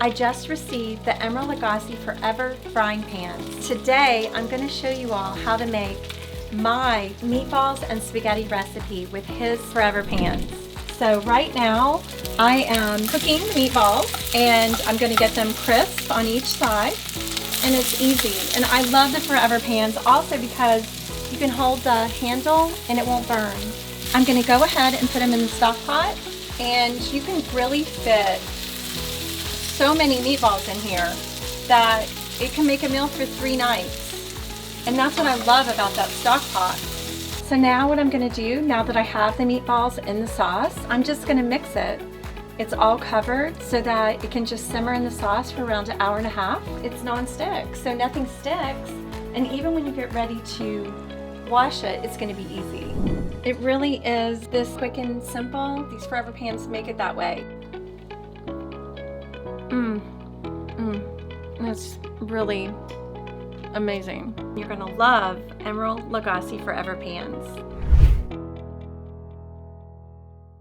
I just received the Emeril Lagasse Forever Frying Pans. Today, I'm going to show you all how to make my meatballs and spaghetti recipe with his Forever Pans. So right now, I am cooking the meatballs and I'm going to get them crisp on each side. And it's easy. And I love the Forever Pans also because you can hold the handle and it won't burn. I'm going to go ahead and put them in the stock pot, and you can really fit so many meatballs in here that it can make a meal for 3 nights. And that's what I love about that stock pot. So now what I'm going to do, now that I have the meatballs in the sauce, I'm just going to mix it. It's all covered so that it can just simmer in the sauce for around 1.5 hours. It's non-stick, so nothing sticks. And even when you get ready to wash it, it's going to be easy. It really is this quick and simple. These Forever Pans make it that way. That's really amazing. You're gonna love Emeril Lagasse Forever Pans.